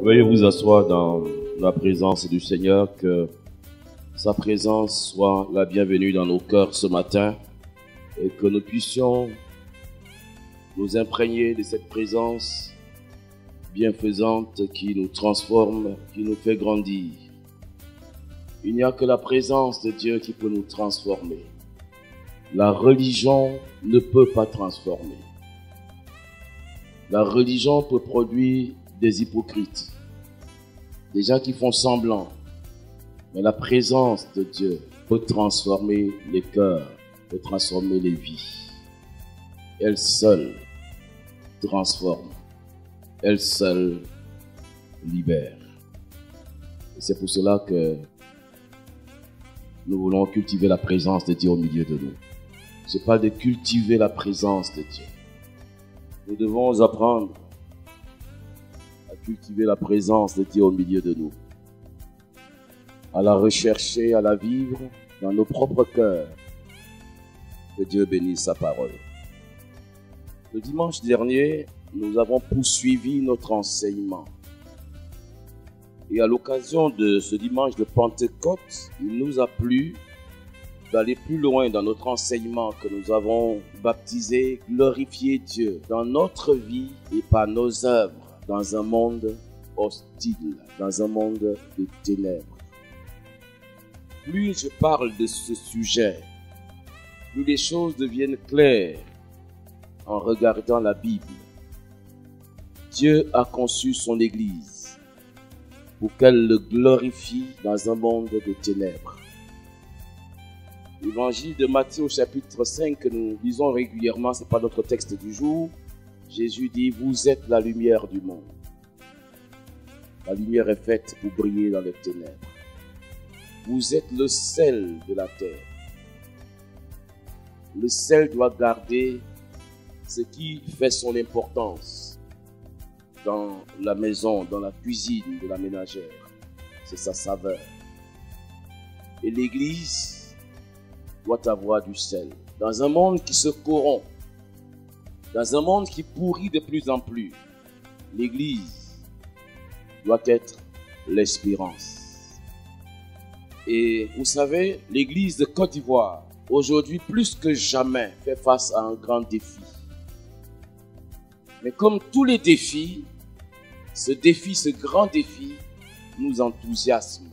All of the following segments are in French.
Veuillez vous asseoir dans la présence du Seigneur, que sa présence soit la bienvenue dans nos cœurs ce matin et que nous puissions nous imprégner de cette présence bienfaisante qui nous transforme, qui nous fait grandir. Il n'y a que la présence de Dieu qui peut nous transformer. La religion ne peut pas transformer. La religion peut produire des hypocrites, des gens qui font semblant. Mais la présence de Dieu peut transformer les cœurs, peut transformer les vies. Elle seule transforme, elle seule libère. Et c'est pour cela que nous voulons cultiver la présence de Dieu au milieu de nous. Je parle de cultiver la présence de Dieu. Nous devons apprendre à cultiver la présence de Dieu au milieu de nous, à la rechercher, à la vivre dans nos propres cœurs. Que Dieu bénisse sa parole. Le dimanche dernier, nous avons poursuivi notre enseignement. Et à l'occasion de ce dimanche de Pentecôte, il nous a plu d'aller plus loin dans notre enseignement que nous avons baptisé « Glorifier Dieu » dans notre vie et par nos œuvres, dans un monde hostile, dans un monde de ténèbres. Plus je parle de ce sujet, plus les choses deviennent claires en regardant la Bible. Dieu a conçu son Église pour qu'elle le glorifie dans un monde de ténèbres. L'évangile de Matthieu au chapitre 5 que nous lisons régulièrement, ce n'est pas notre texte du jour. Jésus dit, vous êtes la lumière du monde. La lumière est faite pour briller dans les ténèbres. Vous êtes le sel de la terre. Le sel doit garder ce qui fait son importance dans la maison, dans la cuisine de la ménagère. C'est sa saveur. Et l'Église doit avoir du sel. Dans un monde qui se corrompt, dans un monde qui pourrit de plus en plus, l'Église doit être l'espérance. Et vous savez, l'Église de Côte d'Ivoire, aujourd'hui plus que jamais, fait face à un grand défi. Mais comme tous les défis, ce grand défi nous enthousiasme.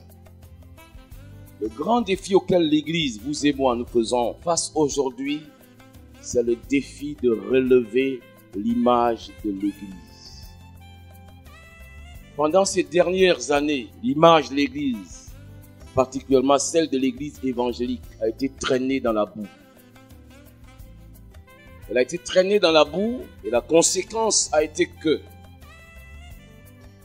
Le grand défi auquel l'Église, vous et moi, nous faisons face aujourd'hui, c'est le défi de relever l'image de l'Église. Pendant ces dernières années, l'image de l'Église, particulièrement celle de l'Église évangélique, a été traînée dans la boue. Elle a été traînée dans la boue et la conséquence a été que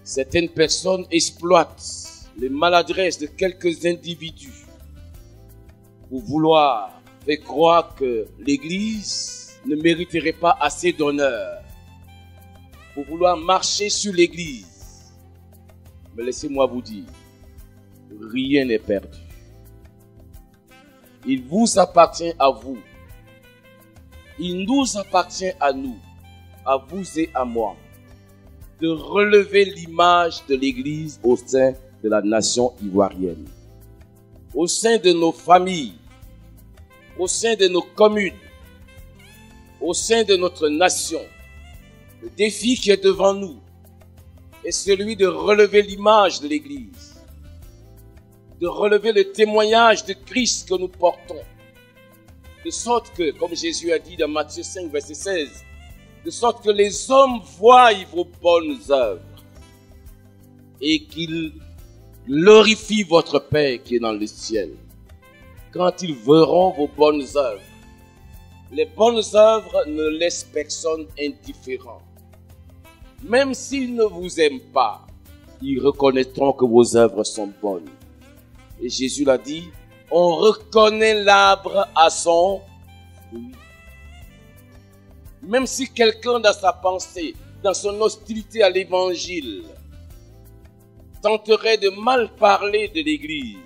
certaines personnes exploitent les maladresses de quelques individus pour vouloir faire croire que l'Église ne mériterait pas assez d'honneur, pour vouloir marcher sur l'Église. Mais laissez-moi vous dire, rien n'est perdu. Il vous appartient à vous. Il nous appartient à nous, à vous et à moi, de relever l'image de l'Église au sein de la nation ivoirienne, au sein de nos familles, au sein de nos communes, au sein de notre nation. Le défi qui est devant nous est celui de relever l'image de l'Église, de relever le témoignage de Christ que nous portons, de sorte que, comme Jésus a dit dans Matthieu 5, verset 16, de sorte que les hommes voient vos bonnes œuvres et qu'ils glorifient votre Père qui est dans le ciel. Quand ils verront vos bonnes œuvres, les bonnes œuvres ne laissent personne indifférent. Même s'ils ne vous aiment pas, ils reconnaîtront que vos œuvres sont bonnes. Et Jésus l'a dit, on reconnaît l'arbre à son fruit. Même si quelqu'un dans sa pensée, dans son hostilité à l'évangile, tenterait de mal parler de l'Église,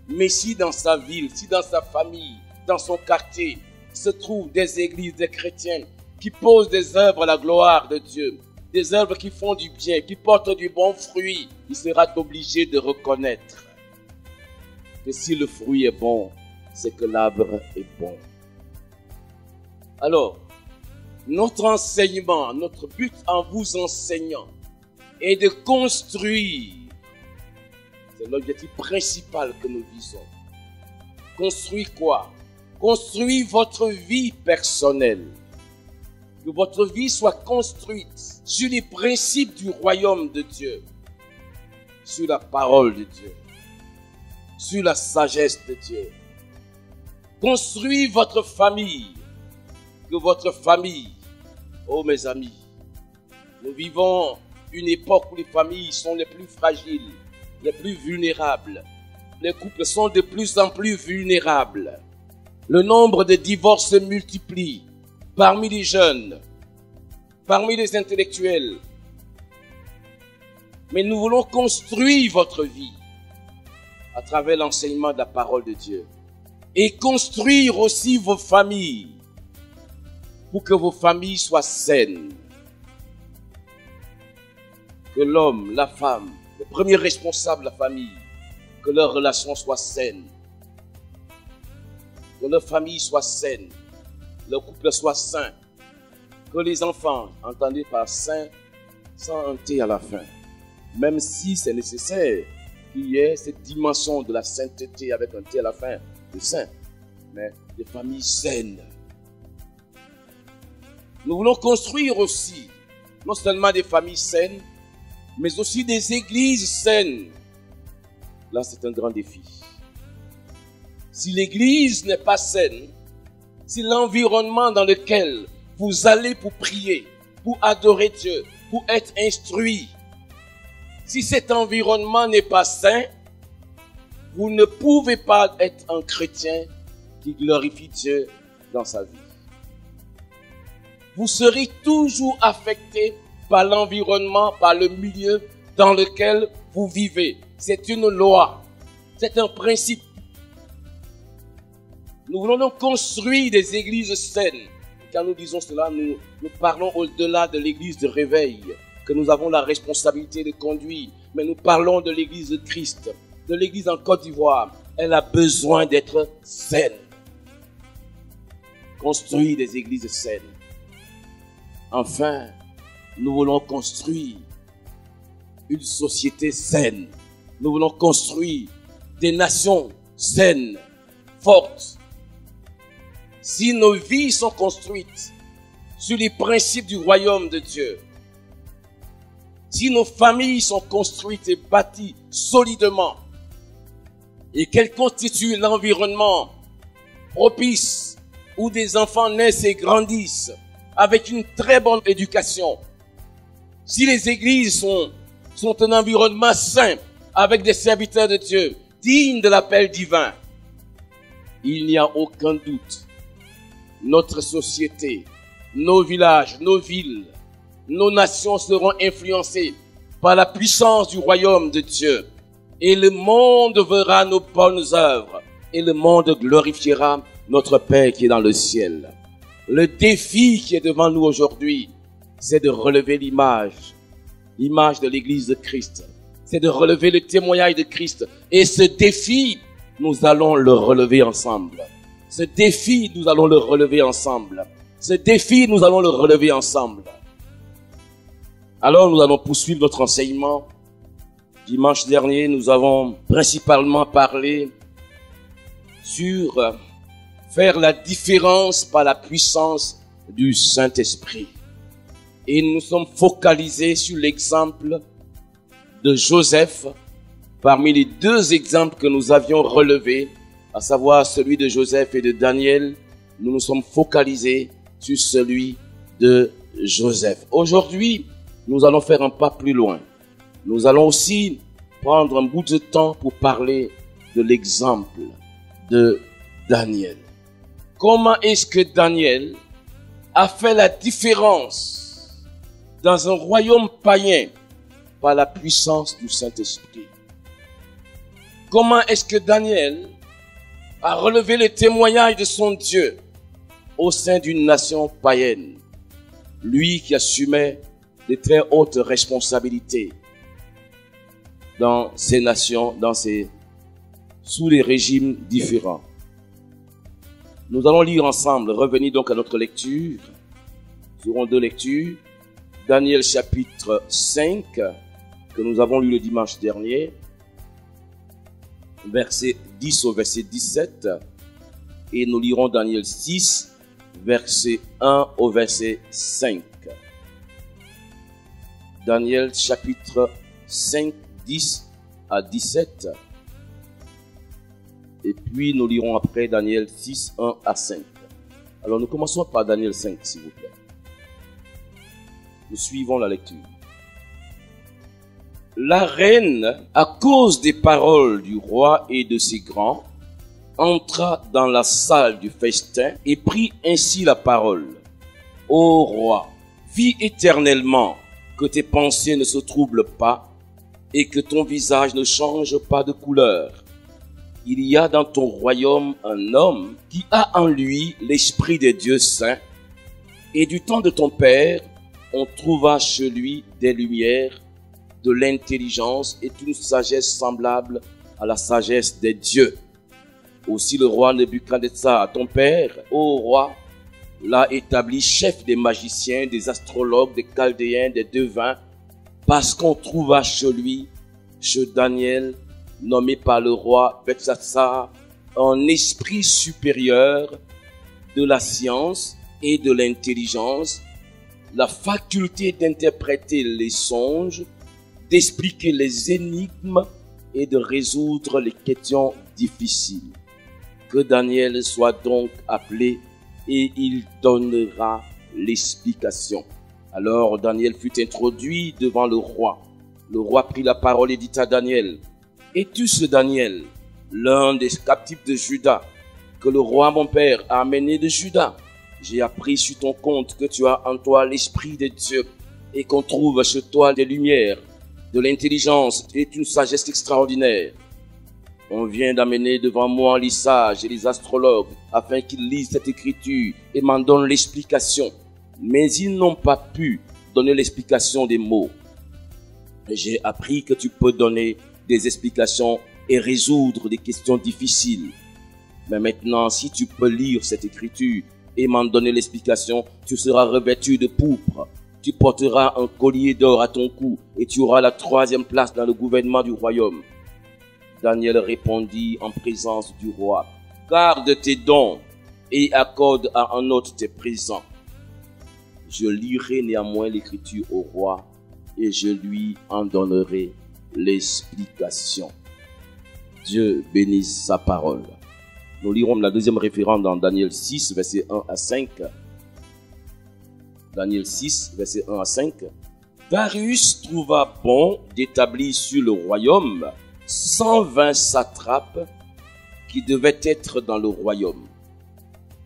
mais si dans sa ville, si dans sa famille, dans son quartier, se trouvent des églises, des chrétiens qui posent des œuvres à la gloire de Dieu, des œuvres qui font du bien, qui portent du bon fruit, il sera obligé de reconnaître que si le fruit est bon, c'est que l'arbre est bon. Alors, notre enseignement, notre but en vous enseignant est de construire. C'est l'objectif principal que nous visons. Construire quoi? Construire votre vie personnelle. Que votre vie soit construite sur les principes du royaume de Dieu, sur la parole de Dieu, sur la sagesse de Dieu. Construire votre famille. Que votre famille, oh mes amis, nous vivons une époque où les familles sont les plus fragiles, les plus vulnérables. Les couples sont de plus en plus vulnérables. Le nombre de divorces se multiplie parmi les jeunes, parmi les intellectuels. Mais nous voulons construire votre vie à travers l'enseignement de la parole de Dieu et construire aussi vos familles pour que vos familles soient saines. Que l'homme, la femme, le premier responsable de la famille, que leurs relations soient saines. Que leur famille soit saine. Leur couple soit sain. Que les enfants, entendez par sain, sans un T à la fin. Même si c'est nécessaire qu'il y ait cette dimension de la sainteté avec un T à la fin, de saint. Mais des familles saines. Nous voulons construire aussi, non seulement des familles saines, mais aussi des églises saines. Là, c'est un grand défi. Si l'église n'est pas saine, si l'environnement dans lequel vous allez pour prier, pour adorer Dieu, pour être instruit, si cet environnement n'est pas sain, vous ne pouvez pas être un chrétien qui glorifie Dieu dans sa vie. Vous serez toujours affecté par l'environnement, par le milieu dans lequel vous vivez. C'est une loi, c'est un principe. Nous voulons donc construire des églises saines. Quand nous disons cela, nous parlons au-delà de l'église de réveil, que nous avons la responsabilité de conduire. Mais nous parlons de l'église de Christ, de l'église en Côte d'Ivoire. Elle a besoin d'être saine. Construire des églises saines. Enfin, nous voulons construire une société saine. Nous voulons construire des nations saines, fortes. Si nos vies sont construites sur les principes du royaume de Dieu, si nos familles sont construites et bâties solidement, et qu'elles constituent l'environnement propice où des enfants naissent et grandissent avec une très bonne éducation, si les églises sont un environnement sain avec des serviteurs de Dieu dignes de l'appel divin, il n'y a aucun doute. Notre société, nos villages, nos villes, nos nations seront influencées par la puissance du royaume de Dieu. Et le monde verra nos bonnes œuvres. Et le monde glorifiera notre Père qui est dans le ciel. Le défi qui est devant nous aujourd'hui, c'est de relever l'image de l'Église de Christ. C'est de relever le témoignage de Christ. Et ce défi, nous allons le relever ensemble. Ce défi, nous allons le relever ensemble. Ce défi, nous allons le relever ensemble. Alors, nous allons poursuivre notre enseignement. Dimanche dernier, nous avons principalement parlé sur faire la différence par la puissance du Saint-Esprit. Et nous sommes focalisés sur l'exemple de Joseph, parmi les deux exemples que nous avions relevés, à savoir celui de Joseph et de Daniel. Nous nous sommes focalisés sur celui de Joseph. Aujourd'hui, nous allons faire un pas plus loin. Nous allons aussi prendre un bout de temps pour parler de l'exemple de Daniel. Comment est-ce que Daniel a fait la différence dans un royaume païen par la puissance du Saint-Esprit? Comment est-ce que Daniel a relevé le témoignage de son Dieu au sein d'une nation païenne? Lui qui assumait de très hautes responsabilités dans ces nations, sous les régimes différents. Nous allons lire ensemble, revenir donc à notre lecture. Nous aurons deux lectures. Daniel chapitre 5, que nous avons lu le dimanche dernier, verset 10 au verset 17, et nous lirons Daniel 6, verset 1 au verset 5. Daniel chapitre 5, 10 à 17. Et puis nous lirons après Daniel 6, 1 à 5. Alors nous commençons par Daniel 5, s'il vous plaît. Nous suivons la lecture. La reine, à cause des paroles du roi et de ses grands, entra dans la salle du festin et prit ainsi la parole. Ô roi, vis éternellement que tes pensées ne se troublent pas et que ton visage ne change pas de couleur. Il y a dans ton royaume un homme qui a en lui l'esprit des dieux saints, et du temps de ton père, on trouva chez lui des lumières, de l'intelligence et une sagesse semblable à la sagesse des dieux. Aussi le roi Nebuchadnezzar, ton père, ô roi, l'a établi chef des magiciens, des astrologues, des chaldéens, des devins, parce qu'on trouva chez lui, chez Daniel, nommé par le roi Beltsatsar, un esprit supérieur de la science et de l'intelligence, la faculté d'interpréter les songes, d'expliquer les énigmes et de résoudre les questions difficiles. Que Daniel soit donc appelé et il donnera l'explication. Alors Daniel fut introduit devant le roi. Le roi prit la parole et dit à Daniel, « Es-tu ce Daniel, l'un des captifs de Juda, que le roi mon père a amené de Juda? J'ai appris sur ton compte que tu as en toi l'esprit de Dieu et qu'on trouve chez toi des lumières, de l'intelligence et une sagesse extraordinaire. On vient d'amener devant moi les sages et les astrologues afin qu'ils lisent cette écriture et m'en donnent l'explication. Mais ils n'ont pas pu donner l'explication des mots. J'ai appris que tu peux donner des explications et résoudre des questions difficiles. Mais maintenant, si tu peux lire cette écriture et m'en donner l'explication, tu seras revêtu de pourpre. Tu porteras un collier d'or à ton cou et tu auras la 3e place dans le gouvernement du royaume. » Daniel répondit en présence du roi, « Garde tes dons et accorde à un autre tes présents. Je lirai néanmoins l'écriture au roi et je lui en donnerai l'explication. » Dieu bénisse sa parole. Nous lirons la deuxième référence dans Daniel 6, versets 1 à 5. Daniel 6, versets 1 à 5. Darius trouva bon d'établir sur le royaume 120 satrapes qui devaient être dans le royaume.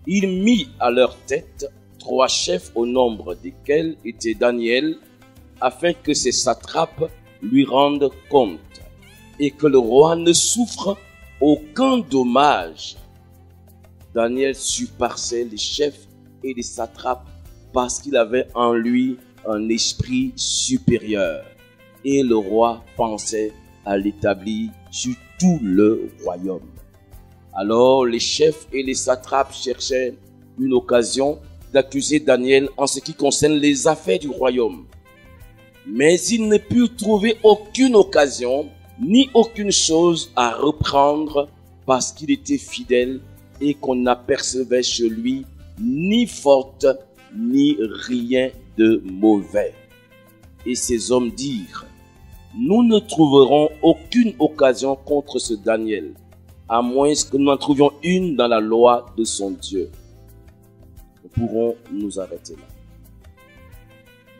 Il mit à leur tête 3 chefs au nombre desquels était Daniel, afin que ces satrapes lui rendent compte et que le roi ne souffre aucun dommage. Daniel surpassait les chefs et les satrapes parce qu'il avait en lui un esprit supérieur. Et le roi pensait à l'établir sur tout le royaume. Alors les chefs et les satrapes cherchaient une occasion d'accuser Daniel en ce qui concerne les affaires du royaume. Mais ils ne purent trouver aucune occasion ni aucune chose à reprendre parce qu'il était fidèle et qu'on n'apercevait chez lui ni faute ni rien de mauvais. Et ces hommes dirent, « Nous ne trouverons aucune occasion contre ce Daniel, à moins que nous en trouvions une dans la loi de son Dieu. » Nous pourrons nous arrêter là.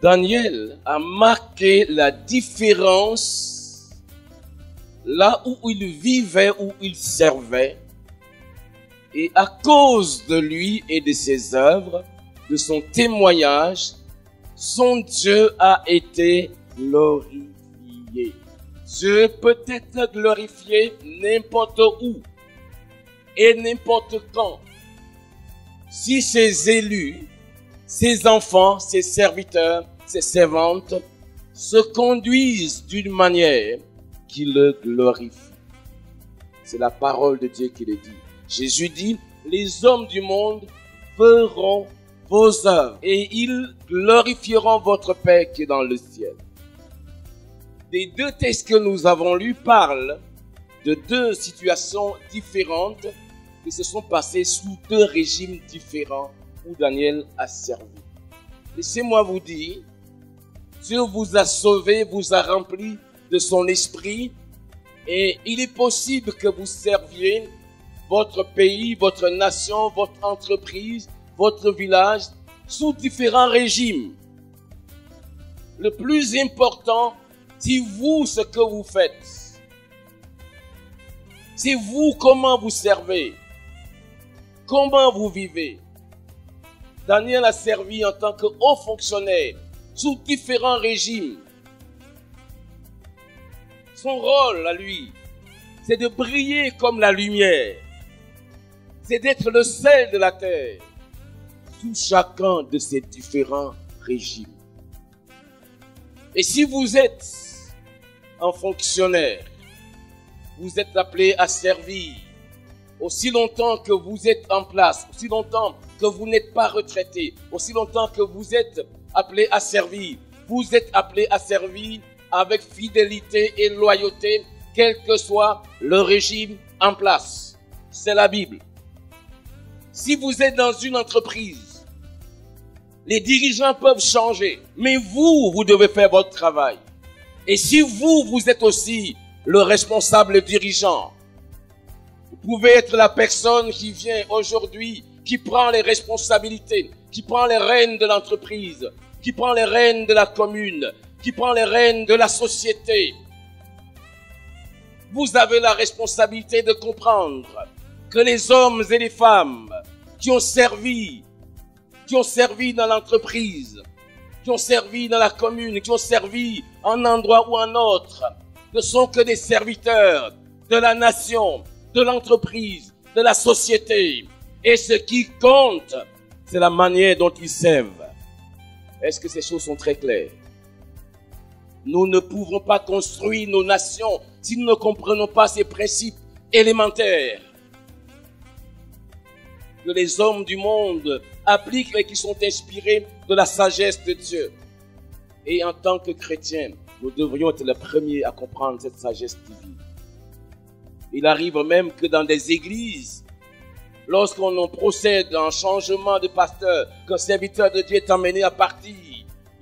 Daniel a marqué la différence là où il vivait, où il servait. Et à cause de lui et de ses œuvres, de son témoignage, son Dieu a été glorifié. Dieu peut être glorifié n'importe où et n'importe quand. Si ses élus, ses enfants, ses serviteurs ses servantes, se conduisent d'une manière qui le glorifie. C'est la parole de Dieu qui le dit. Jésus dit, les hommes du monde verront vos œuvres et ils glorifieront votre Père qui est dans le ciel. Les deux textes que nous avons lus parlent de deux situations différentes qui se sont passées sous deux régimes différents où Daniel a servi. Laissez-moi vous dire, Dieu vous a sauvé, vous a rempli de son esprit et il est possible que vous serviez votre pays, votre nation, votre entreprise, votre village sous différents régimes. Le plus important, c'est vous ce que vous faites. C'est vous comment vous servez, comment vous vivez. Daniel a servi en tant que haut fonctionnaire sous différents régimes. Son rôle à lui, c'est de briller comme la lumière. C'est d'être le sel de la terre sous chacun de ces différents régimes. Et si vous êtes un fonctionnaire, vous êtes appelé à servir aussi longtemps que vous êtes en place, aussi longtemps que vous n'êtes pas retraité, aussi longtemps que vous êtes appelé à servir. Vous êtes appelé à servir avec fidélité et loyauté, quel que soit le régime en place. C'est la Bible. Si vous êtes dans une entreprise, les dirigeants peuvent changer, mais vous devez faire votre travail. Et si vous êtes aussi le responsable dirigeant, vous pouvez être la personne qui vient aujourd'hui, qui prend les responsabilités, qui prend les rênes de l'entreprise, qui prend les rênes de la commune, qui prend les rênes de la société. Vous avez la responsabilité de comprendre que les hommes et les femmes qui ont servi dans l'entreprise, qui ont servi dans la commune, qui ont servi en un endroit ou un autre, ne sont que des serviteurs de la nation, de l'entreprise, de la société. Et ce qui compte, c'est la manière dont ils servent. Est-ce que ces choses sont très claires? Nous ne pouvons pas construire nos nations si nous ne comprenons pas ces principes élémentaires que les hommes du monde appliquent et qui sont inspirés de la sagesse de Dieu. Et en tant que chrétiens, nous devrions être les premiers à comprendre cette sagesse divine. Il arrive même que dans des églises, lorsqu'on procède à un changement de pasteur, qu'un serviteur de Dieu est emmené à partir,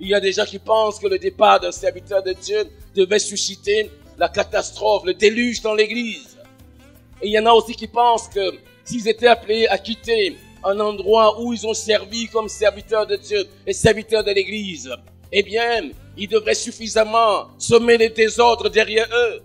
il y a des gens qui pensent que le départ d'un serviteur de Dieu devait susciter la catastrophe, le déluge dans l'église. Et il y en a aussi qui pensent que s'ils étaient appelés à quitter un endroit où ils ont servi comme serviteurs de Dieu et serviteurs de l'église, eh bien, ils devraient suffisamment semer les désordres derrière eux.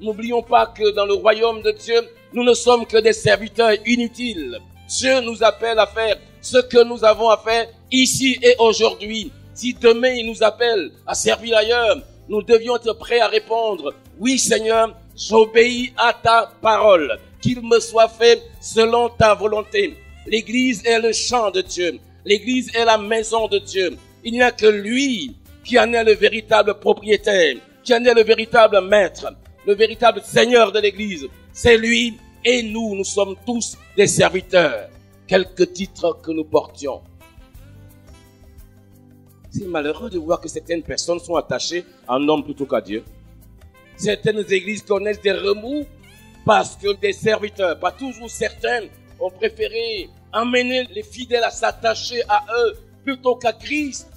N'oublions pas que dans le royaume de Dieu, nous ne sommes que des serviteurs inutiles. Dieu nous appelle à faire ce que nous avons à faire ici et aujourd'hui. Si demain il nous appelle à servir ailleurs, nous devions être prêts à répondre, oui Seigneur, j'obéis à ta parole, qu'il me soit fait selon ta volonté. L'église est le champ de Dieu. L'église est la maison de Dieu. Il n'y a que lui qui en est le véritable propriétaire, qui en est le véritable maître, le véritable seigneur de l'église. C'est lui et nous sommes tous des serviteurs, quelques titres que nous portions. C'est malheureux de voir que certaines personnes sont attachées à un homme plutôt qu'à Dieu. Certaines églises connaissent des remous parce que des serviteurs, pas toujours certains, ont préféré emmener les fidèles à s'attacher à eux plutôt qu'à Christ.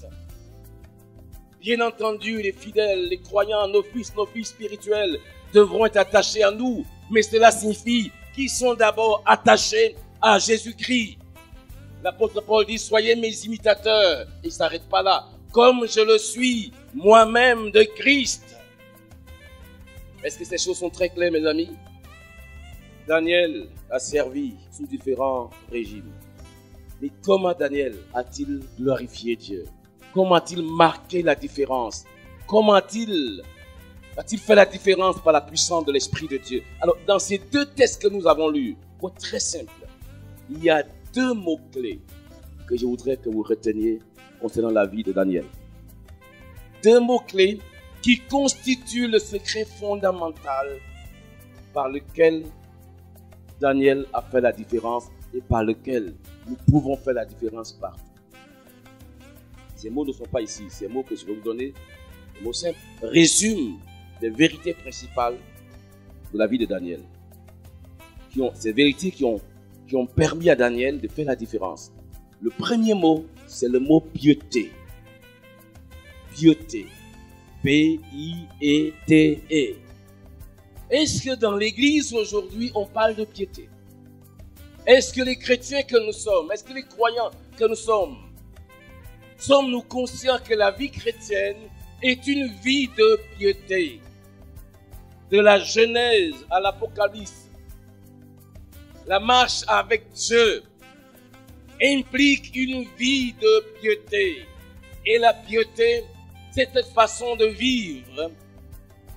Bien entendu, les fidèles, les croyants, nos fils spirituels devront être attachés à nous, mais cela signifie qu'ils sont d'abord attachés à Jésus-Christ. L'apôtre Paul dit, soyez mes imitateurs. Il ne s'arrête pas là. Comme je le suis moi-même de Christ. Est-ce que ces choses sont très claires, mes amis? Daniel a servi sous différents régimes. Mais comment Daniel a-t-il glorifié Dieu? Comment a-t-il marqué la différence? Comment a-t-il fait la différence par la puissance de l'Esprit de Dieu? Alors, dans ces deux textes que nous avons lus, pour très simple, il y a deux mots-clés que je voudrais que vous reteniez concernant la vie de Daniel. Deux mots-clés qui constituent le secret fondamental par lequel Daniel a fait la différence et par lequel nous pouvons faire la différence partout. Ces mots ne sont pas ici. Ces mots que je vais vous donner, les mots simples, résument les vérités principales de la vie de Daniel. Ces vérités qui ont permis à Daniel de faire la différence. Le premier mot, c'est le mot piété. Piété. P-I-E-T-E. Est-ce que dans l'église aujourd'hui, on parle de piété? Est-ce que les chrétiens que nous sommes, est-ce que les croyants que nous sommes-nous conscients que la vie chrétienne est une vie de piété? De la Genèse à l'Apocalypse, la marche avec Dieu implique une vie de piété. Et la piété, c'est cette façon de vivre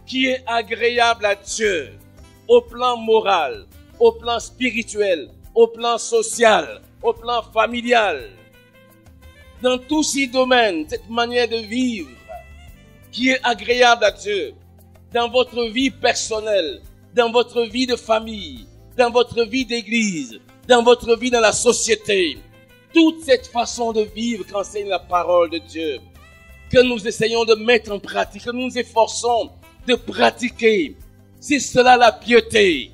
qui est agréable à Dieu au plan moral, au plan spirituel, au plan social, au plan familial. Dans tous ces domaines, cette manière de vivre qui est agréable à Dieu, dans votre vie personnelle, dans votre vie de famille, dans votre vie d'église, dans votre vie dans la société, toute cette façon de vivre qu'enseigne la parole de Dieu, que nous essayons de mettre en pratique, que nous nous efforçons de pratiquer, c'est cela la piété.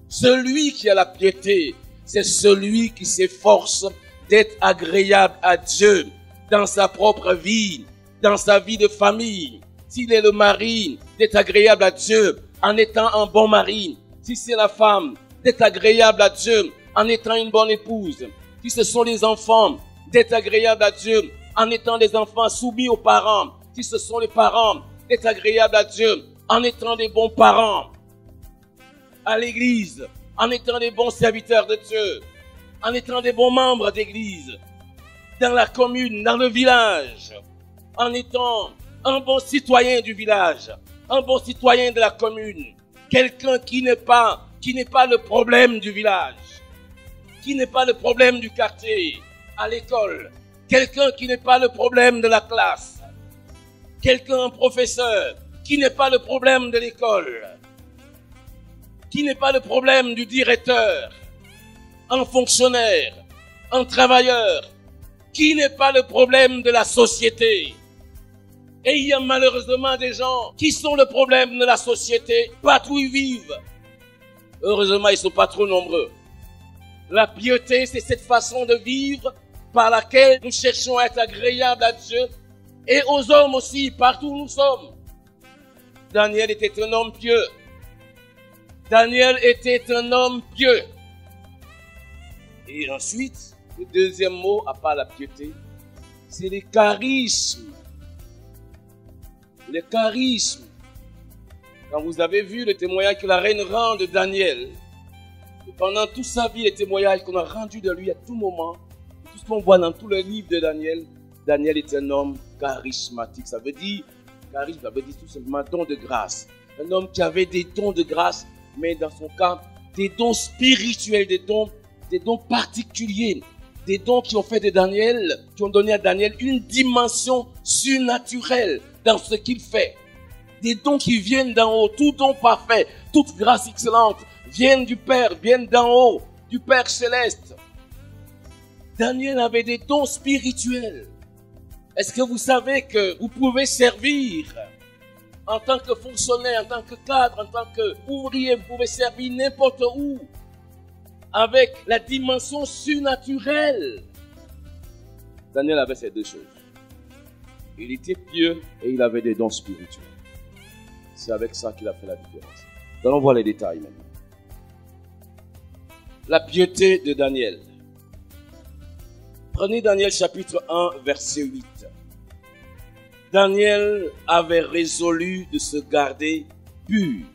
Celui qui a la piété, c'est celui qui s'efforce d'être agréable à Dieu dans sa propre vie, dans sa vie de famille. S'il est le mari, d'être agréable à Dieu en étant un bon mari. Si c'est la femme, d'être agréable à Dieu en étant une bonne épouse. Si ce sont les enfants, d'être agréable à Dieu en étant des enfants soumis aux parents. Si ce sont les parents, d'être agréable à Dieu en étant des bons parents. À l'église, en étant des bons serviteurs de Dieu, en étant des bons membres d'église, dans la commune, dans le village, en étant un bon citoyen du village, un bon citoyen de la commune, quelqu'un qui n'est pas le problème du village, qui n'est pas le problème du quartier, à l'école, quelqu'un qui n'est pas le problème de la classe, quelqu'un, un professeur, qui n'est pas le problème de l'école, qui n'est pas le problème du directeur, un fonctionnaire, un travailleur, qui n'est pas le problème de la société. Et il y a malheureusement des gens qui sont le problème de la société, partout où ils vivent. Heureusement, ils ne sont pas trop nombreux. La piété, c'est cette façon de vivre par laquelle nous cherchons à être agréables à Dieu et aux hommes aussi, partout où nous sommes. Daniel était un homme pieux. Daniel était un homme pieux. Et ensuite, le deuxième mot, à part la piété, c'est les charismes. Les charismes. Quand vous avez vu le témoignage que la reine rend de Daniel, et pendant toute sa vie, les témoignages qu'on a rendus de lui à tout moment, tout ce qu'on voit dans tout le livre de Daniel, Daniel est un homme charismatique. Ça veut dire, charisme, ça veut dire tout simplement don de grâce. Un homme qui avait des dons de grâce, mais dans son cas, des dons spirituels, des dons particuliers, des dons qui ont fait de Daniel, qui ont donné à Daniel une dimension surnaturelle dans ce qu'il fait. Des dons qui viennent d'en haut, tout don parfait, toute grâce excellente, viennent du Père, viennent d'en haut, du Père céleste. Daniel avait des dons spirituels. Est-ce que vous savez que vous pouvez servir en tant que fonctionnaire, en tant que cadre, en tant qu'ouvrier, vous pouvez servir n'importe où avec la dimension surnaturelle. Daniel avait ces deux choses. Il était pieux et il avait des dons spirituels. C'est avec ça qu'il a fait la différence. Nous allons voir les détails maintenant. La piété de Daniel. Prenez Daniel chapitre 1, verset 8. Daniel avait résolu de se garder pur.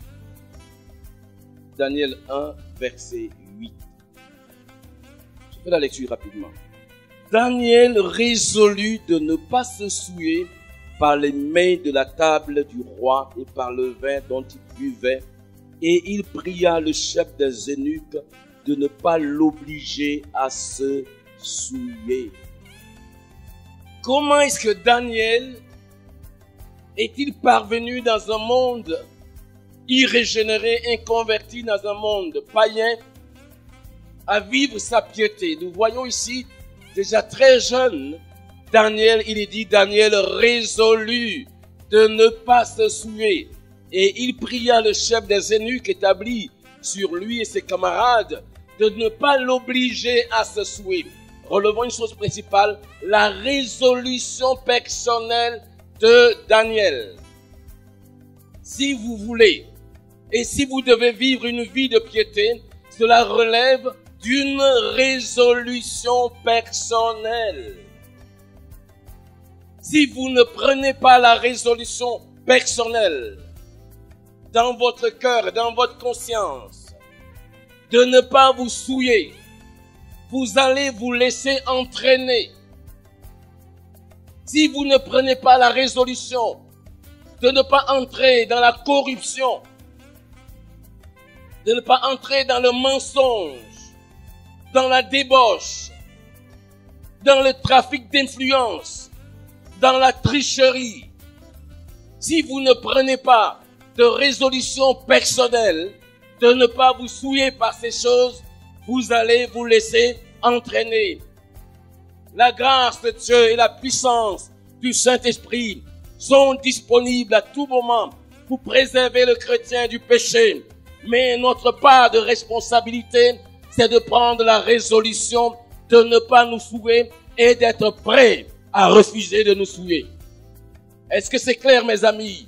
Daniel 1, verset 8. Je fais la lecture rapidement. Daniel résolut de ne pas se souiller par les mets de la table du roi et par le vin dont il buvait, et il pria le chef des eunuques de ne pas l'obliger à se souiller. Comment est-ce que Daniel est-il parvenu dans un monde irrégénéré, inconverti, dans un monde païen, à vivre sa piété? Nous voyons ici, déjà très jeune, Daniel, il est dit, Daniel résolut de ne pas se souiller. Et il pria le chef des eunuques établi sur lui et ses camarades de ne pas l'obliger à se souiller. Relevons une chose principale, la résolution personnelle de Daniel. Si vous voulez, et si vous devez vivre une vie de piété, cela relève d'une résolution personnelle. Si vous ne prenez pas la résolution personnelle dans votre cœur, dans votre conscience, de ne pas vous souiller, vous allez vous laisser entraîner. Si vous ne prenez pas la résolution de ne pas entrer dans la corruption, de ne pas entrer dans le mensonge, dans la débauche, dans le trafic d'influence, dans la tricherie, si vous ne prenez pas de résolution personnelle, de ne pas vous souiller par ces choses, vous allez vous laisser entraîner. La grâce de Dieu et la puissance du Saint-Esprit sont disponibles à tout moment pour préserver le chrétien du péché. Mais notre part de responsabilité, c'est de prendre la résolution de ne pas nous souiller et d'être prêt à refuser de nous souiller. Est-ce que c'est clair, mes amis?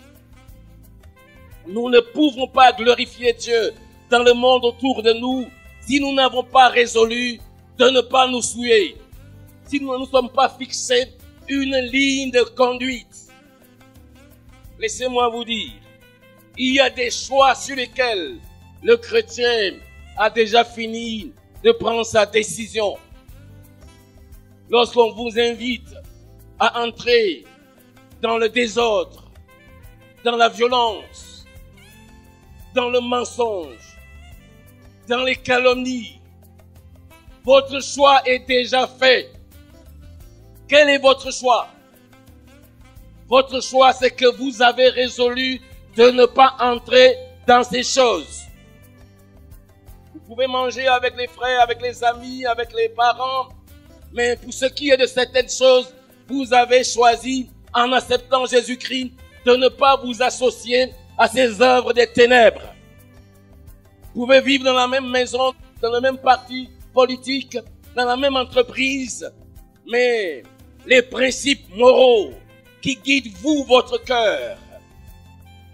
Nous ne pouvons pas glorifier Dieu dans le monde autour de nous si nous n'avons pas résolu de ne pas nous souiller, si nous ne nous sommes pas fixés une ligne de conduite. Laissez-moi vous dire, il y a des choix sur lesquels le chrétien a déjà fini de prendre sa décision. Lorsqu'on vous invite à entrer dans le désordre, dans la violence, dans le mensonge, dans les calomnies, votre choix est déjà fait. Quel est votre choix? Votre choix, c'est que vous avez résolu de ne pas entrer dans ces choses. Vous pouvez manger avec les frères, avec les amis, avec les parents, mais pour ce qui est de certaines choses, vous avez choisi, en acceptant Jésus-Christ, de ne pas vous associer à ces œuvres des ténèbres. Vous pouvez vivre dans la même maison, dans le même parti politique, dans la même entreprise, mais les principes moraux qui guident vous, votre cœur,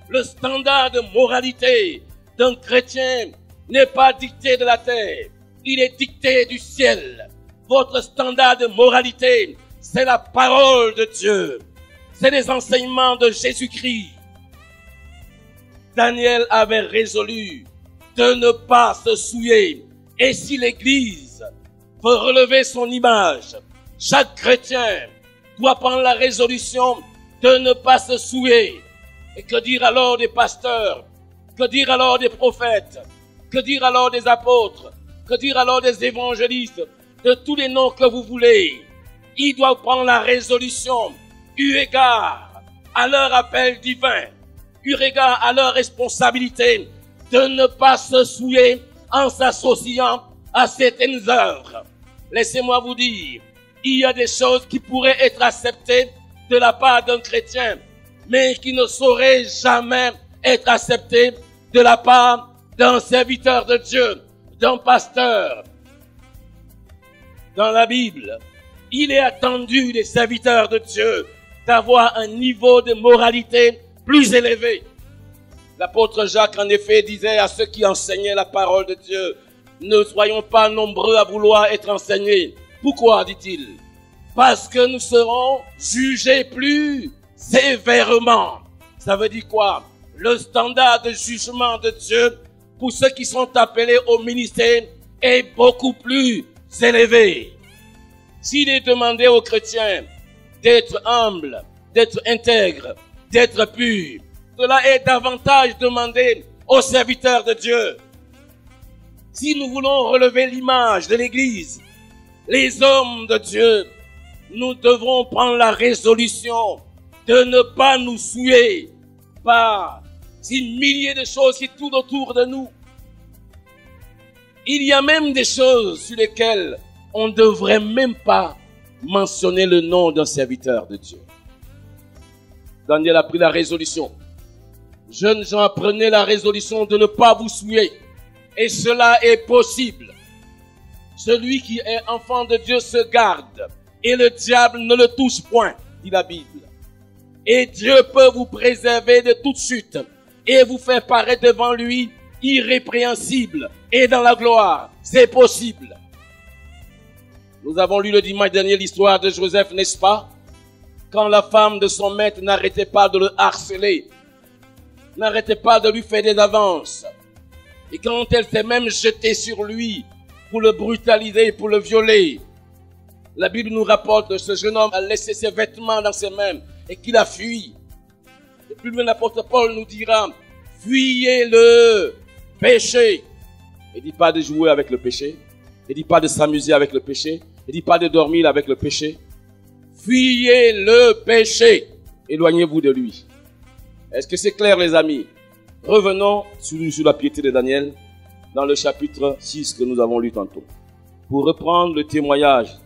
le standard de moralité d'un chrétien n'est pas dicté de la terre, il est dicté du ciel. Votre standard de moralité, c'est la parole de Dieu, c'est les enseignements de Jésus-Christ. Daniel avait résolu de ne pas se souiller. Et si l'Église veut relever son image, chaque chrétien doit prendre la résolution de ne pas se souiller. Et que dire alors des pasteurs? Que dire alors des prophètes? Que dire alors des apôtres? Que dire alors des évangélistes? De tous les noms que vous voulez. Ils doivent prendre la résolution, eu égard à leur appel divin, eu égard à leur responsabilité, de ne pas se souiller en s'associant à certaines œuvres. Laissez-moi vous dire, il y a des choses qui pourraient être acceptées de la part d'un chrétien, mais qui ne sauraient jamais être acceptées de la part d'un serviteur de Dieu, d'un pasteur. Dans la Bible, il est attendu des serviteurs de Dieu d'avoir un niveau de moralité plus élevé. L'apôtre Jacques, en effet, disait à ceux qui enseignaient la parole de Dieu, ne soyons pas nombreux à vouloir être enseignés. Pourquoi, dit-il? Parce que nous serons jugés plus sévèrement. Ça veut dire quoi? Le standard de jugement de Dieu pour ceux qui sont appelés au ministère est beaucoup plus élevé. S'il est demandé aux chrétiens d'être humbles, d'être intègres, d'être purs, cela est davantage demandé aux serviteurs de Dieu. Si nous voulons relever l'image de l'Église, les hommes de Dieu nous devrons prendre la résolution de ne pas nous souiller par ces milliers de choses qui tournent autour de nous. Il y a même des choses sur lesquelles on ne devrait même pas mentionner le nom d'un serviteur de Dieu. Daniel a pris la résolution. Jeunes gens, prenez la résolution de ne pas vous souiller. Et cela est possible. Celui qui est enfant de Dieu se garde. Et le diable ne le touche point, dit la Bible. Et Dieu peut vous préserver de toute chute et vous faire paraître devant lui irrépréhensible et dans la gloire. C'est possible. Nous avons lu le dimanche dernier l'histoire de Joseph, n'est-ce pas? Quand la femme de son maître n'arrêtait pas de le harceler, n'arrêtait pas de lui faire des avances. Et quand elle s'est même jetée sur lui pour le brutaliser, pour le violer, la Bible nous rapporte que ce jeune homme a laissé ses vêtements dans ses mains et qu'il a fui. Et plus loin, l'apôtre Paul nous dira, fuyez le péché. Il ne dit pas de jouer avec le péché. Il ne dit pas de s'amuser avec le péché. Il ne dit pas de dormir avec le péché. Fuyez le péché. Éloignez-vous de lui. Est-ce que c'est clair, les amis? Revenons sur la piété de Daniel dans le chapitre 6 que nous avons lu tantôt. Pour reprendre le témoignage,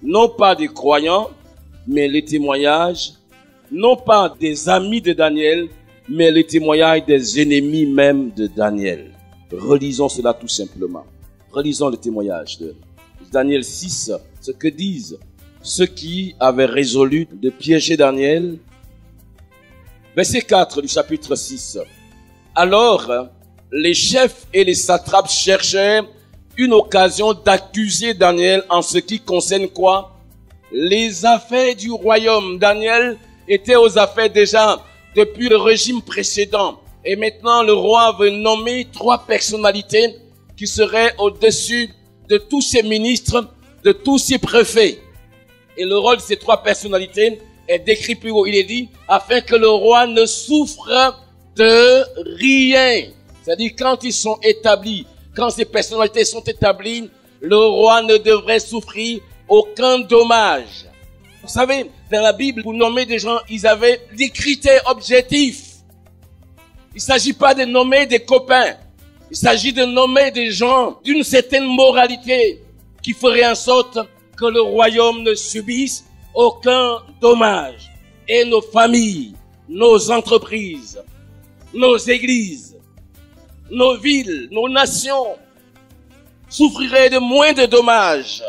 non pas des croyants, mais les témoignages, non pas des amis de Daniel, mais les témoignages des ennemis même de Daniel. Relisons cela tout simplement. Relisons le témoignage de Daniel 6, ce que disent ceux qui avaient résolu de piéger Daniel. Verset 4 du chapitre 6. Alors, les chefs et les satrapes cherchaient une occasion d'accuser Daniel en ce qui concerne quoi? Les affaires du royaume. Daniel était aux affaires déjà depuis le régime précédent. Et maintenant, le roi veut nommer 3 personnalités qui seraient au-dessus de tous ses ministres, de tous ses préfets. Et le rôle de ces 3 personnalités est décrit plus haut. Il est dit, afin que le roi ne souffre de rien. C'est-à-dire, quand ils sont établis, quand ces personnalités sont établies, le roi ne devrait souffrir aucun dommage. Vous savez, dans la Bible, pour nommer des gens, ils avaient des critères objectifs. Il ne s'agit pas de nommer des copains. Il s'agit de nommer des gens d'une certaine moralité qui ferait en sorte que le royaume ne subisse aucun dommage. Et nos familles, nos entreprises, nos églises, nos villes, nos nations souffriraient de moins de dommages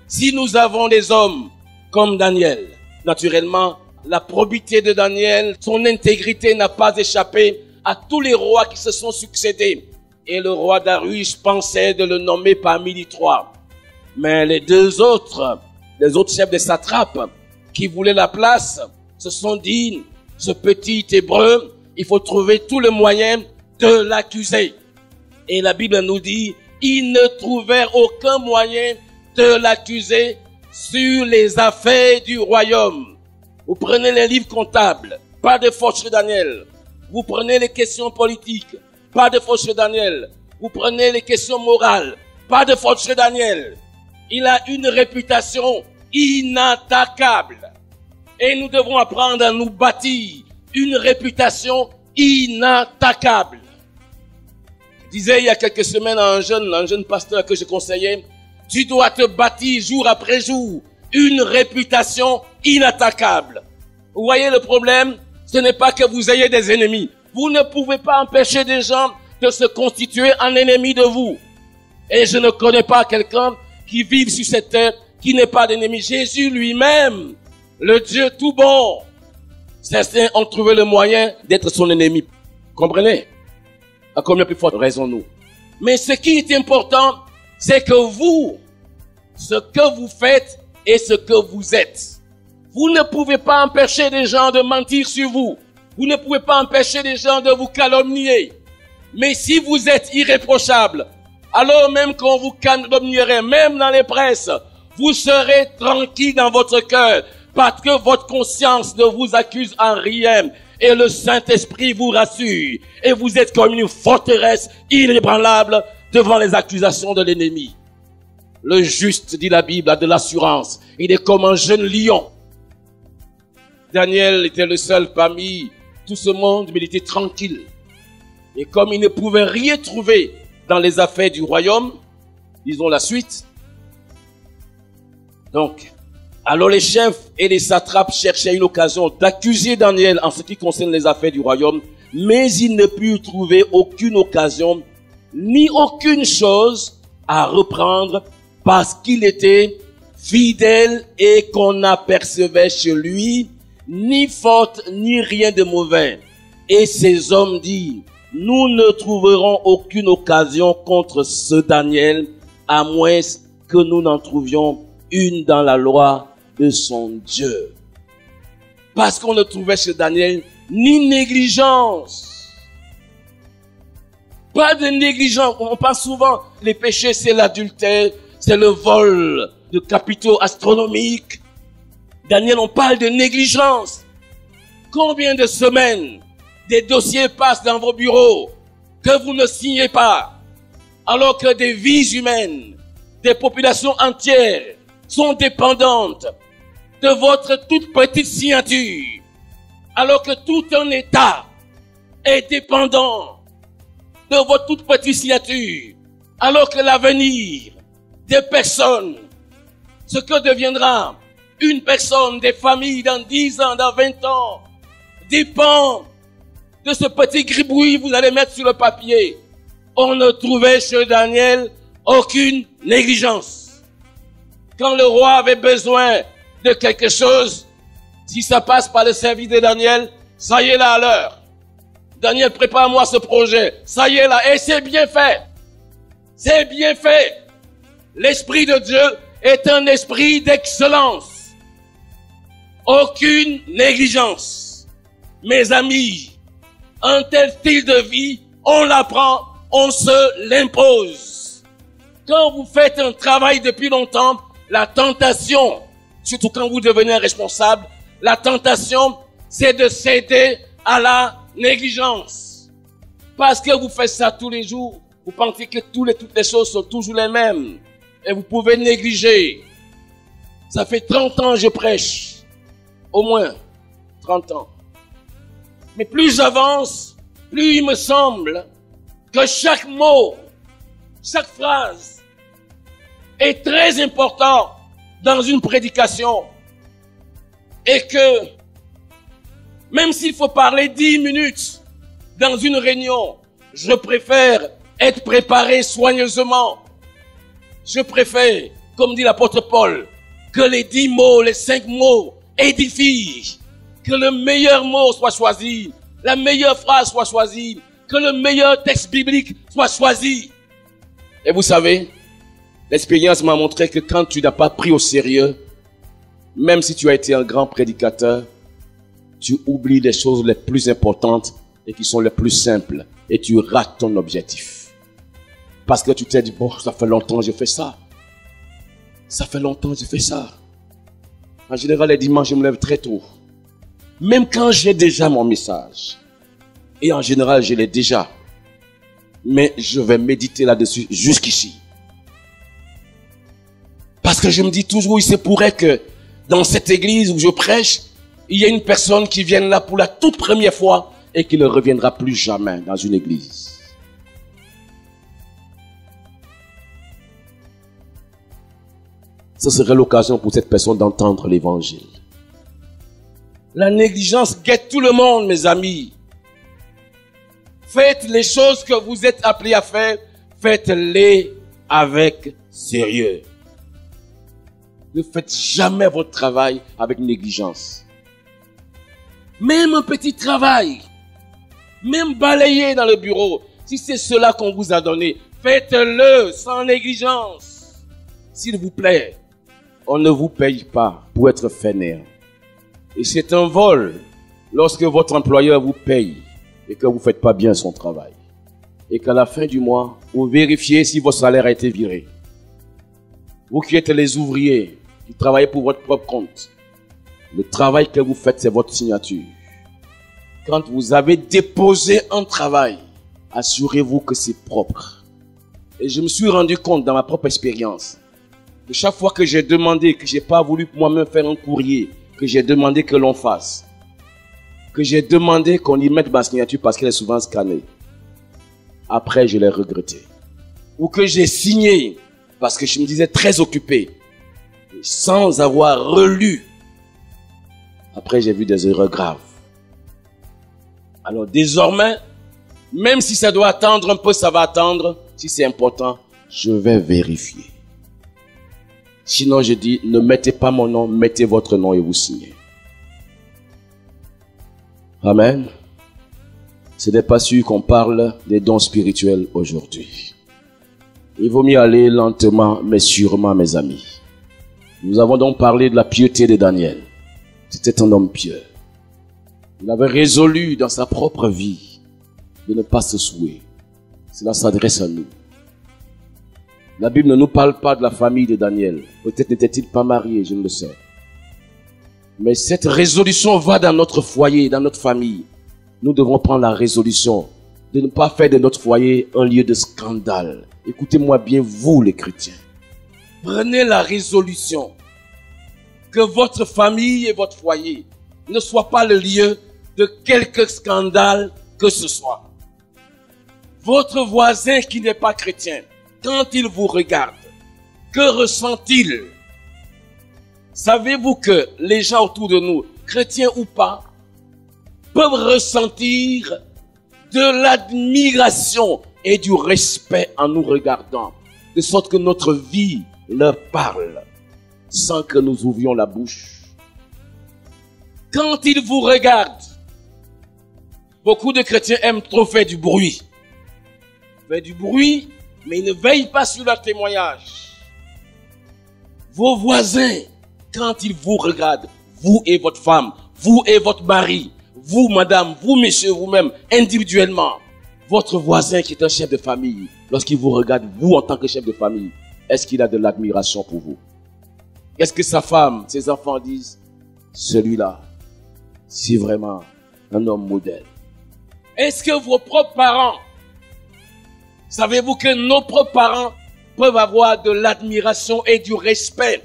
si nous avons des hommes comme Daniel. Naturellement, la probité de Daniel, son intégrité n'a pas échappé à tous les rois qui se sont succédés. Et le roi Darius pensait de le nommer parmi les 3. Mais les 2 autres, les autres chefs des satrapes qui voulaient la place, se sont dit, ce petit Hébreu, il faut trouver tout le moyen de l'accuser. Et la Bible nous dit, ils ne trouvèrent aucun moyen de l'accuser sur les affaires du royaume. Vous prenez les livres comptables, pas de faute chez Daniel. Vous prenez les questions politiques, pas de faute chez Daniel. Vous prenez les questions morales, pas de faute chez Daniel. Il a une réputation inattaquable. Et nous devons apprendre à nous bâtir une réputation inattaquable. Je disais il y a quelques semaines à un jeune pasteur que je conseillais, tu dois te bâtir jour après jour une réputation inattaquable. Vous voyez le problème? Ce n'est pas que vous ayez des ennemis. Vous ne pouvez pas empêcher des gens de se constituer en ennemis de vous. Et je ne connais pas quelqu'un qui vive sur cette terre qui n'est pas d'ennemi. Jésus lui-même, le Dieu tout bon, certains ont trouvé le moyen d'être son ennemi. Comprenez? À combien plus forte raison nous? Mais ce qui est important, c'est que vous, ce que vous faites et ce que vous êtes. Vous ne pouvez pas empêcher des gens de mentir sur vous. Vous ne pouvez pas empêcher des gens de vous calomnier. Mais si vous êtes irréprochable, alors même qu'on vous calomnierait, même dans les presses, vous serez tranquille dans votre cœur parce que votre conscience ne vous accuse en rien et le Saint-Esprit vous rassure et vous êtes comme une forteresse inébranlable devant les accusations de l'ennemi. Le juste, dit la Bible, a de l'assurance. Il est comme un jeune lion. Daniel était le seul parmi tout ce monde, mais il était tranquille. Et comme il ne pouvait rien trouver dans les affaires du royaume, disons la suite. Donc, alors les chefs et les satrapes cherchaient une occasion d'accuser Daniel en ce qui concerne les affaires du royaume, mais ils ne purent trouver aucune occasion, ni aucune chose à reprendre, parce qu'il était fidèle et qu'on n'apercevait chez lui ni faute ni rien de mauvais. Et ces hommes disent, nous ne trouverons aucune occasion contre ce Daniel, à moins que nous n'en trouvions une dans la loi de son Dieu. Parce qu'on ne trouvait chez Daniel ni négligence. Pas de négligence. On pense souvent, les péchés, c'est l'adultère, c'est le vol de capitaux astronomiques. Daniel, on parle de négligence. Combien de semaines des dossiers passent dans vos bureaux que vous ne signez pas, alors que des vies humaines, des populations entières sont dépendantes de votre toute petite signature, alors que tout un État est dépendant de votre toute petite signature, alors que l'avenir des personnes, ce que deviendra une personne, des familles dans 10 ans, dans 20 ans, dépend de ce petit gribouille que vous allez mettre sur le papier. On ne trouvait chez Daniel aucune négligence. Quand le roi avait besoin de quelque chose, si ça passe par le service de Daniel, ça y est là à l'heure. Daniel, prépare-moi ce projet. Ça y est là. Et c'est bien fait. C'est bien fait. L'Esprit de Dieu est un esprit d'excellence. Aucune négligence. Mes amis, un tel style de vie, on l'apprend, on se l'impose. Quand vous faites un travail depuis longtemps, la tentation, surtout quand vous devenez un responsable, la tentation, c'est de céder à la négligence. Parce que vous faites ça tous les jours, vous pensez que toutes les choses sont toujours les mêmes. Et vous pouvez négliger. Ça fait 30 ans que je prêche. Au moins 30 ans. Mais plus j'avance, plus il me semble que chaque mot, chaque phrase est très important dans une prédication. Et que même s'il faut parler 10 minutes dans une réunion, je préfère être préparé soigneusement. Je préfère, comme dit l'apôtre Paul, que les 10 mots, les 5 mots édifient, que le meilleur mot soit choisi, la meilleure phrase soit choisie, que le meilleur texte biblique soit choisi. Et vous savez, l'expérience m'a montré que quand tu n'as pas pris au sérieux, même si tu as été un grand prédicateur, tu oublies les choses les plus importantes et qui sont les plus simples et tu rates ton objectif. Parce que tu t'es dit, bon, ça fait longtemps que je fais ça. Ça fait longtemps que je fais ça. En général, les dimanches, je me lève très tôt. Même quand j'ai déjà mon message. Et en général, je l'ai déjà. Mais je vais méditer là-dessus jusqu'ici. Parce que je me dis toujours, il se pourrait que dans cette église où je prêche, il y ait une personne qui vienne là pour la toute première fois et qui ne reviendra plus jamais dans une église. Ce serait l'occasion pour cette personne d'entendre l'évangile. La négligence guette tout le monde, mes amis. Faites les choses que vous êtes appelés à faire, faites-les avec sérieux. Ne faites jamais votre travail avec négligence. Même un petit travail, même balayer dans le bureau, si c'est cela qu'on vous a donné, faites-le sans négligence. S'il vous plaît, on ne vous paye pas pour être fainéant. Et c'est un vol lorsque votre employeur vous paye et que vous ne faites pas bien son travail. Et qu'à la fin du mois, vous vérifiez si votre salaire a été viré. Vous qui êtes les ouvriers, qui travaillez pour votre propre compte, le travail que vous faites, c'est votre signature. Quand vous avez déposé un travail, assurez-vous que c'est propre. Et je me suis rendu compte dans ma propre expérience De chaque fois que j'ai demandé, que j'ai pas voulu moi-même faire un courrier, que j'ai demandé que l'on fasse, que j'ai demandé qu'on y mette ma signature parce qu'elle est souvent scannée. Après, je l'ai regretté. Ou que j'ai signé parce que je me disais très occupé, sans avoir relu. Après, j'ai vu des erreurs graves. Alors désormais, même si ça doit attendre un peu, ça va attendre. Si c'est important, je vais vérifier. Sinon, je dis, ne mettez pas mon nom, mettez votre nom et vous signez. Amen. Ce n'est pas sûr qu'on parle des dons spirituels aujourd'hui. Il vaut mieux aller lentement, mais sûrement, mes amis. Nous avons donc parlé de la piété de Daniel. C'était un homme pieux. Il avait résolu dans sa propre vie de ne pas se souiller. Cela s'adresse à nous. La Bible ne nous parle pas de la famille de Daniel. Peut-être n'était-il pas marié, je ne le sais. Mais cette résolution va dans notre foyer, dans notre famille. Nous devons prendre la résolution de ne pas faire de notre foyer un lieu de scandale. Écoutez-moi bien, vous les chrétiens. Prenez la résolution que votre famille et votre foyer ne soient pas le lieu de quelque scandale que ce soit. Votre voisin qui n'est pas chrétien, quand il vous regarde, que ressent-il? Savez-vous que les gens autour de nous, chrétiens ou pas, peuvent ressentir de l'admiration et du respect en nous regardant, de sorte que notre vie leur parle sans que nous ouvrions la bouche. Quand ils vous regardent, beaucoup de chrétiens aiment trop faire du bruit. Faire du bruit, mais ils ne veillent pas sur leur témoignage. Vos voisins, quand ils vous regardent, vous et votre femme, vous et votre mari, vous madame, vous messieurs, vous-même, individuellement, votre voisin qui est un chef de famille, lorsqu'il vous regarde, vous en tant que chef de famille, est-ce qu'il a de l'admiration pour vous? Est-ce que sa femme, ses enfants disent, celui-là, c'est vraiment un homme modèle? Est-ce que vos propres parents, savez-vous que nos propres parents peuvent avoir de l'admiration et du respect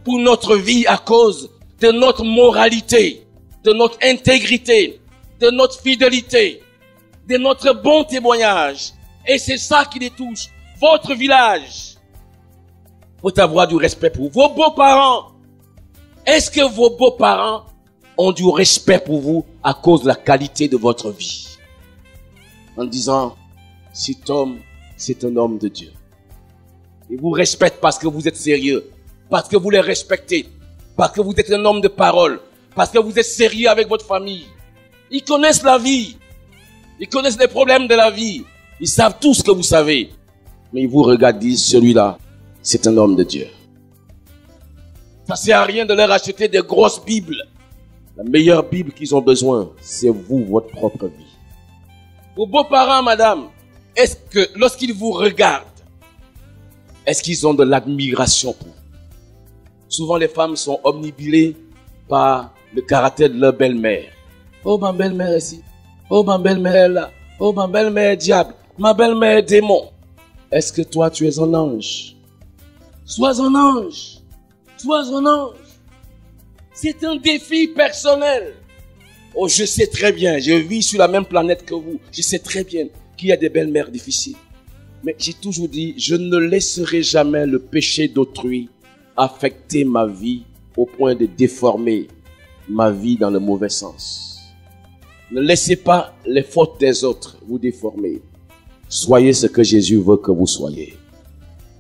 pour notre vie à cause de notre moralité, de notre intégrité, de notre fidélité, de notre bon témoignage? Et c'est ça qui les touche. Votre village faut avoir du respect pour vous. Vos beaux-parents, est-ce que vos beaux-parents ont du respect pour vous à cause de la qualité de votre vie? En disant, cet homme, c'est un homme de Dieu. Ils vous respectent parce que vous êtes sérieux, parce que vous les respectez, parce que vous êtes un homme de parole, parce que vous êtes sérieux avec votre famille. Ils connaissent la vie. Ils connaissent les problèmes de la vie. Ils savent tout ce que vous savez. Mais ils vous regardent, disent, celui-là, c'est un homme de Dieu. Ça ne sert à rien de leur acheter des grosses Bibles. La meilleure Bible qu'ils ont besoin, c'est vous, votre propre vie. Vos beaux-parents, madame, est-ce que lorsqu'ils vous regardent, est-ce qu'ils ont de l'admiration pour vous? Souvent, les femmes sont omnibilées par le caractère de leur belle-mère. Oh, ma belle-mère est ici. Oh, ma belle-mère est là. Oh, ma belle-mère est diable. Ma belle-mère est démon. Est-ce que toi, tu es un ange? Sois un ange. Sois un ange. C'est un défi personnel. Oh, je sais très bien, je vis sur la même planète que vous. Je sais très bien qu'il y a des belles-mères difficiles. Mais j'ai toujours dit, je ne laisserai jamais le péché d'autrui affecter ma vie au point de déformer ma vie dans le mauvais sens. Ne laissez pas les fautes des autres vous déformer. Soyez ce que Jésus veut que vous soyez.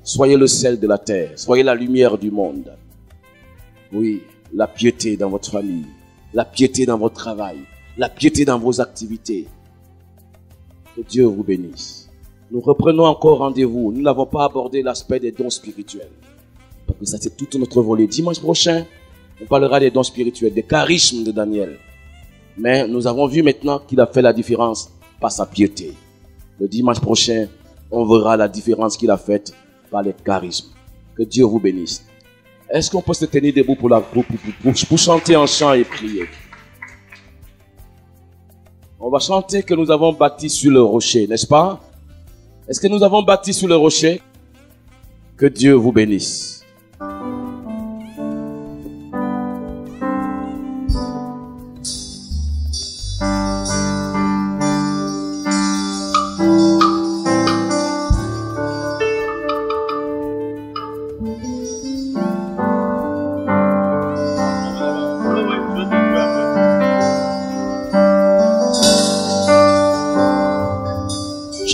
Soyez le sel de la terre. Soyez la lumière du monde. Oui, la piété dans votre famille. La piété dans votre travail. La piété dans vos activités. Que Dieu vous bénisse. Nous reprenons encore rendez-vous. Nous n'avons pas abordé l'aspect des dons spirituels. Parce que ça, c'est tout notre volet. Dimanche prochain, on parlera des dons spirituels, des charismes de Daniel. Mais nous avons vu maintenant qu'il a fait la différence par sa piété. Le dimanche prochain, on verra la différence qu'il a faite par les charismes. Que Dieu vous bénisse. Est-ce qu'on peut se tenir debout pour chanter en chant et prier? On va chanter que nous avons bâti sur le rocher, n'est-ce pas? Est-ce que nous avons bâti sur le rocher? Que Dieu vous bénisse.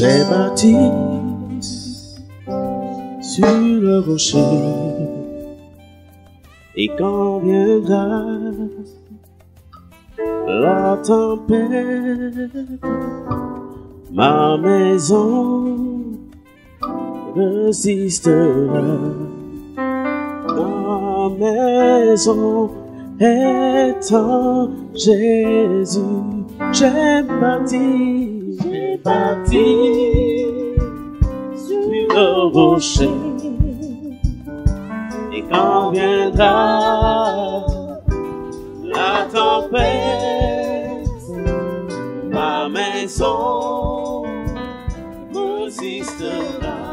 J'ai bâti sur le rocher, et quand viendra la tempête, ma maison résistera. Ma maison est en Jésus. J'ai bâti sur le rocher, et quand viendra la tempête, ma maison résistera.